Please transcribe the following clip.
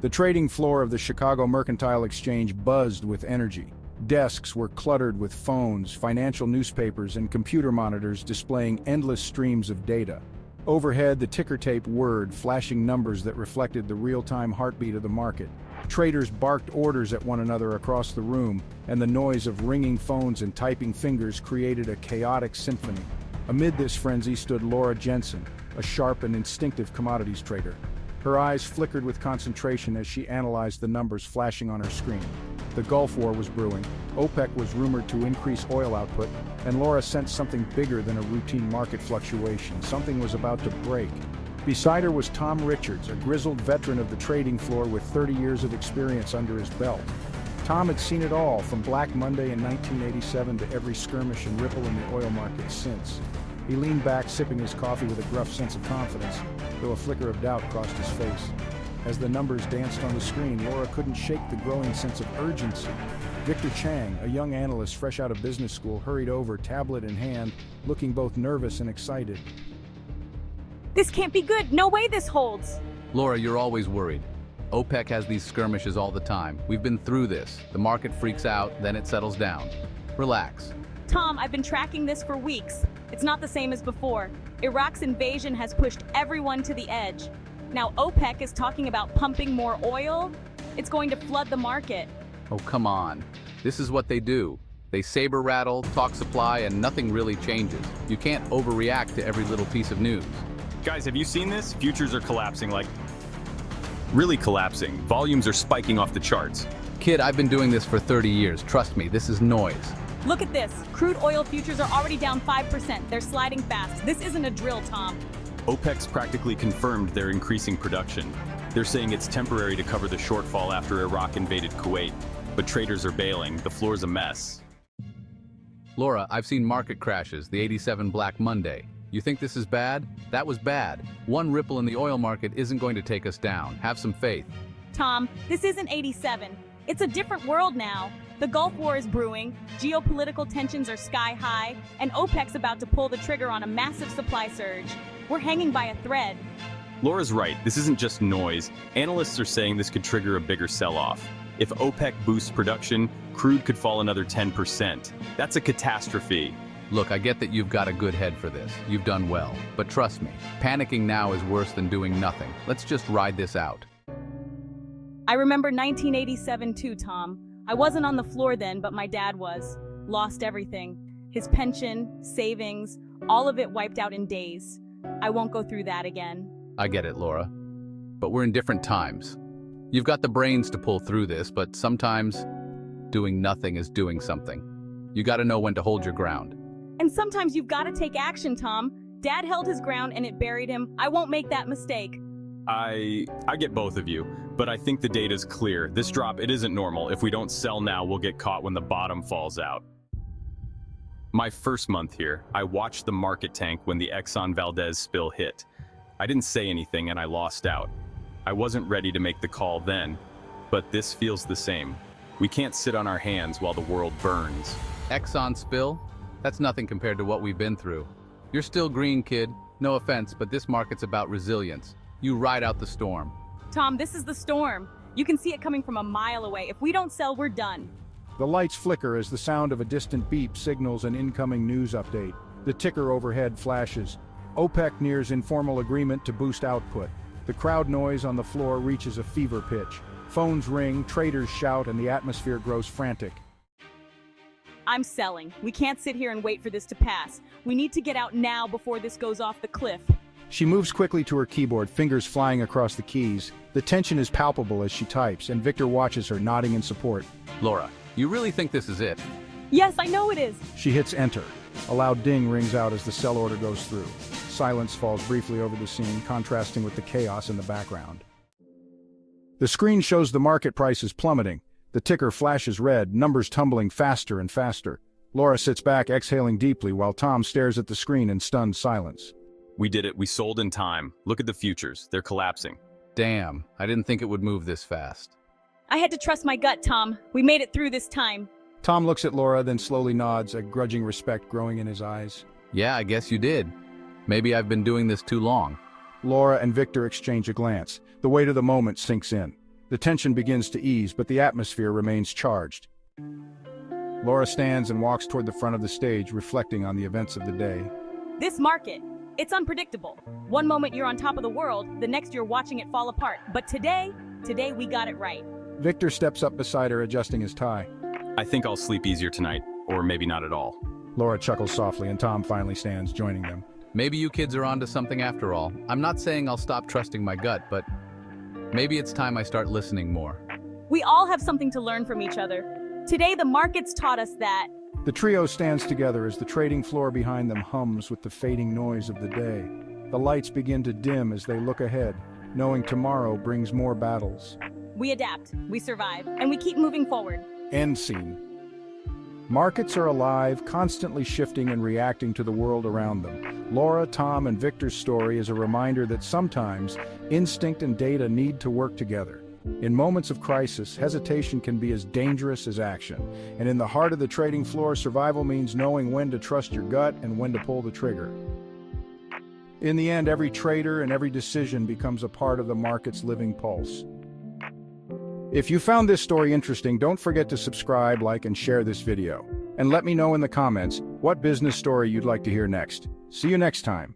The trading floor of the Chicago Mercantile Exchange buzzed with energy. Desks were cluttered with phones, financial newspapers, and computer monitors displaying endless streams of data. Overhead, the ticker tape whirred, flashing numbers that reflected the real-time heartbeat of the market. Traders barked orders at one another across the room, and the noise of ringing phones and typing fingers created a chaotic symphony. Amid this frenzy stood Laura Jensen, a sharp and instinctive commodities trader. Her eyes flickered with concentration as she analyzed the numbers flashing on her screen. The Gulf War was brewing, OPEC was rumored to increase oil output, and Laura sensed something bigger than a routine market fluctuation. Something was about to break. Beside her was Tom Richards, a grizzled veteran of the trading floor with 30 years of experience under his belt. Tom had seen it all, from Black Monday in 1987 to every skirmish and ripple in the oil market since. He leaned back, sipping his coffee with a gruff sense of confidence, though a flicker of doubt crossed his face. As the numbers danced on the screen, Laura couldn't shake the growing sense of urgency. Victor Chang, a young analyst fresh out of business school, hurried over, tablet in hand, looking both nervous and excited. This can't be good. No way this holds. Laura, you're always worried. OPEC has these skirmishes all the time. We've been through this. The market freaks out, then it settles down. Relax. Tom, I've been tracking this for weeks. It's not the same as before. Iraq's invasion has pushed everyone to the edge. Now OPEC is talking about pumping more oil. It's going to flood the market. Oh, come on. This is what they do. They saber rattle, talk supply, and nothing really changes. You can't overreact to every little piece of news. Guys, have you seen this? Futures are collapsing, really collapsing. Volumes are spiking off the charts. Kid, I've been doing this for 30 years. Trust me, this is noise. Look at this. Crude oil futures are already down 5%. They're sliding fast. This isn't a drill, Tom. OPEC's practically confirmed they're increasing production. They're saying it's temporary to cover the shortfall after Iraq invaded Kuwait. But traders are bailing. The floor's a mess. Laura, I've seen market crashes, the '87 Black Monday. You think this is bad? That was bad. One ripple in the oil market isn't going to take us down. Have some faith. Tom, this isn't '87. It's a different world now. The Gulf War is brewing, geopolitical tensions are sky high, and OPEC's about to pull the trigger on a massive supply surge. We're hanging by a thread. Laura's right. This isn't just noise. Analysts are saying this could trigger a bigger sell-off. If OPEC boosts production, crude could fall another 10%. That's a catastrophe. Look, I get that you've got a good head for this. You've done well. But trust me, panicking now is worse than doing nothing. Let's just ride this out. I remember 1987 too, Tom. I wasn't on the floor then, but my dad was. Lost everything. His pension, savings, all of it wiped out in days. I won't go through that again. I get it, Laura. But we're in different times. You've got the brains to pull through this, but sometimes doing nothing is doing something. You gotta know when to hold your ground. And sometimes you've got to take action, Tom. Dad held his ground and it buried him. I won't make that mistake. I get both of you, but I think the data's clear. This drop, it isn't normal. If we don't sell now, we'll get caught when the bottom falls out. My first month here, I watched the market tank when the Exxon Valdez spill hit. I didn't say anything and I lost out. I wasn't ready to make the call then, but this feels the same. We can't sit on our hands while the world burns. Exxon spill? That's nothing compared to what we've been through. You're still green, kid. No offense, but this market's about resilience. You ride out the storm. Tom, this is the storm. You can see it coming from a mile away. If we don't sell, we're done. The lights flicker as the sound of a distant beep signals an incoming news update. The ticker overhead flashes. OPEC nears informal agreement to boost output. The crowd noise on the floor reaches a fever pitch. Phones ring, traders shout, and the atmosphere grows frantic. I'm selling. We can't sit here and wait for this to pass. We need to get out now before this goes off the cliff. She moves quickly to her keyboard, fingers flying across the keys. The tension is palpable as she types, and Victor watches her, nodding in support. Laura, you really think this is it? Yes, I know it is. She hits enter. A loud ding rings out as the sell order goes through. Silence falls briefly over the scene, contrasting with the chaos in the background. The screen shows the market prices plummeting. The ticker flashes red, numbers tumbling faster and faster. Laura sits back, exhaling deeply, while Tom stares at the screen in stunned silence. We did it. We sold in time. Look at the futures. They're collapsing. Damn, I didn't think it would move this fast. I had to trust my gut, Tom. We made it through this time. Tom looks at Laura, then slowly nods, a grudging respect growing in his eyes. Yeah, I guess you did. Maybe I've been doing this too long. Laura and Victor exchange a glance. The weight of the moment sinks in. The tension begins to ease, but the atmosphere remains charged. Laura stands and walks toward the front of the stage, reflecting on the events of the day. This market, it's unpredictable. One moment you're on top of the world, the next you're watching it fall apart. But today we got it right. Victor steps up beside her, adjusting his tie. I think I'll sleep easier tonight, or maybe not at all. Laura chuckles softly, and Tom finally stands, joining them. Maybe you kids are onto something after all. I'm not saying I'll stop trusting my gut, but maybe it's time I start listening more. We all have something to learn from each other. Today, the markets taught us that. The trio stands together as the trading floor behind them hums with the fading noise of the day. The lights begin to dim as they look ahead, knowing tomorrow brings more battles. We adapt, we survive, and we keep moving forward. End scene. Markets are alive, constantly shifting and reacting to the world around them. Laura, Tom, and Victor's story is a reminder that sometimes instinct and data need to work together. In moments of crisis, hesitation can be as dangerous as action. And in the heart of the trading floor, survival means knowing when to trust your gut and when to pull the trigger. In the end, every trader and every decision becomes a part of the market's living pulse. If you found this story interesting, don't forget to subscribe, like, and share this video. And let me know in the comments what business story you'd like to hear next. See you next time.